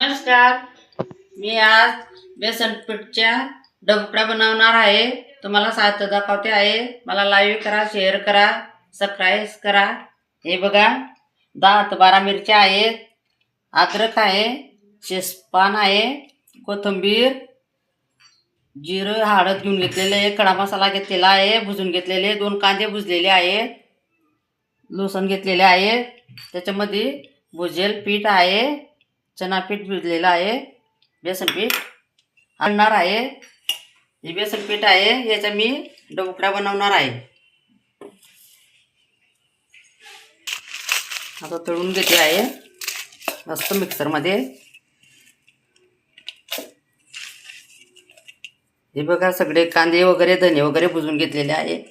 नमस्कार. मी आज बेसन पीठच्या डबुकड्या बनवणार आहे. तुम्हाला साहित्य दाखवते आहे. मला लाईव्ह करा, शेअर करा, सबस्क्राईब करा. हे बघा, 10 ते 12 मिरच्या आहेत, अद्रक आहे, शेजपान आहे, कोथिंबीर, जिरं, हळद घेऊन घेतलेले आहे, खडा मसाला घेतलेला आहे, भुजून घेतलेले, 2 कांदे भुजलेले आहेत, लसूण घेतलेले आहे, त्याच्यामध्ये भुजेल पीठ आहे, चना पीठ भिजलेलं आहे, बेसन पीठ आणणार आहे. हे बेसन पीठ आहे, याचा मी डबुकड्या बनवणार आहे. आता तळून घेते आहे मस्त मिक्सरमध्ये. हे बघा, सगळे कांदे वगैरे, धने वगैरे भुजून घेतलेले आहे.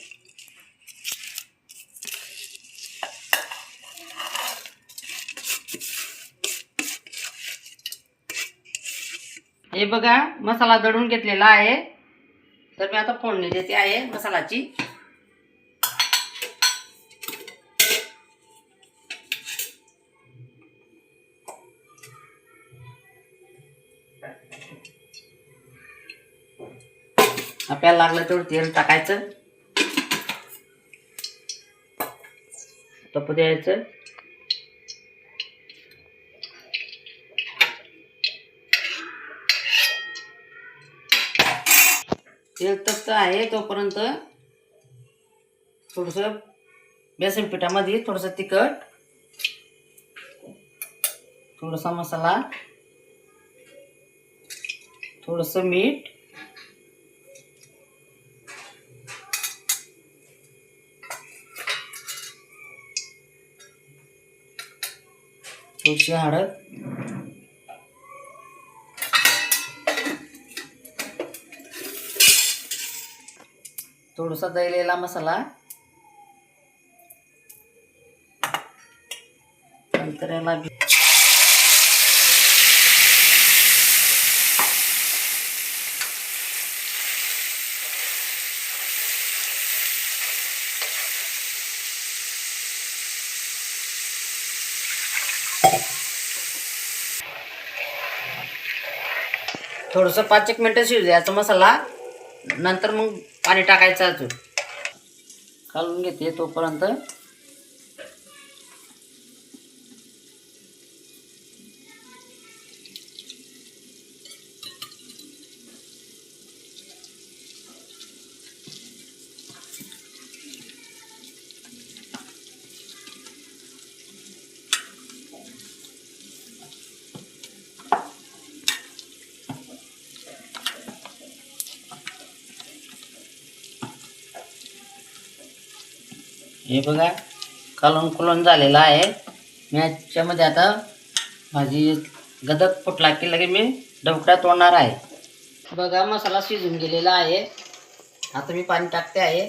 हे बघा, मसाला दळून घेतलेला आहे. तर मी आता फोडणी देते आहे मसाल्याची. आपल्याला लागलं तेवढं तेल टाकायचं, तपू द्यायचं. तेल तप्त आहे तोपर्यंत थोडंसं बेसन पिठामध्ये थोडंसं तिखट, थोडासा मसाला, थोडंसं मीठ, थोडीशी हळद, थोडासा दळलेला मसाला, नंतर याला थोडंसं 5-1 मिनटं शिजू द्यायचा मसाला. नंतर मग पाणी टाकायचं. अजून घालून घेते तोपर्यंत. हे बघा, कालून झालेला आहे. मी याच्यामध्ये आता माझी गदक फुटला की लगे मी डबुकड्या तोडणार आहे. बघा, मसाला शिजून गेलेला आहे. आता मी पाणी टाकते आहे.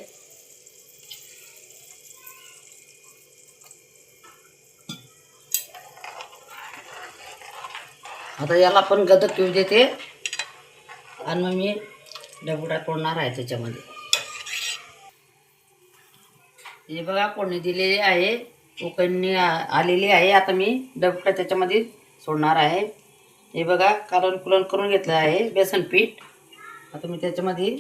आता याला पण गदक येऊ देते आणि मग मी डबुकड्या तोडणार आहे त्याच्यामध्ये. हे बघा, फोडणी दिलेली आहे, उकळणी आलेली आहे. आता मी डबुकड्या त्याच्यामध्ये सोडणार आहे. हे बघा, कालवण करून घेतलं आहे बेसन पीठ. आता मी त्याच्यामध्ये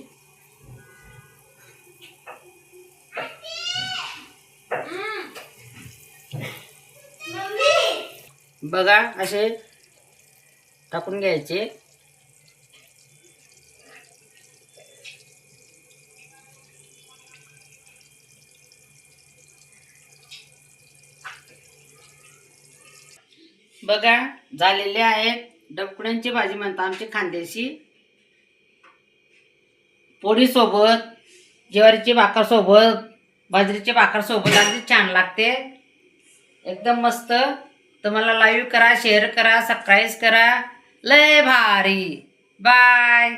बघा असे टाकून घ्यायचे. बघा, झालेले आहेत. डबकुड्यांची भाजी म्हणतात आमची खानदेशी. पोळी सोबत, ज्वारीची भाकर सोबत, बाजरीची भाकर सोबत अगदी छान लागते, एकदम मस्त. तुम्हाला लाईव्ह करा, शेअर करा, सबस्क्राईब करा. लय भारी. बाय.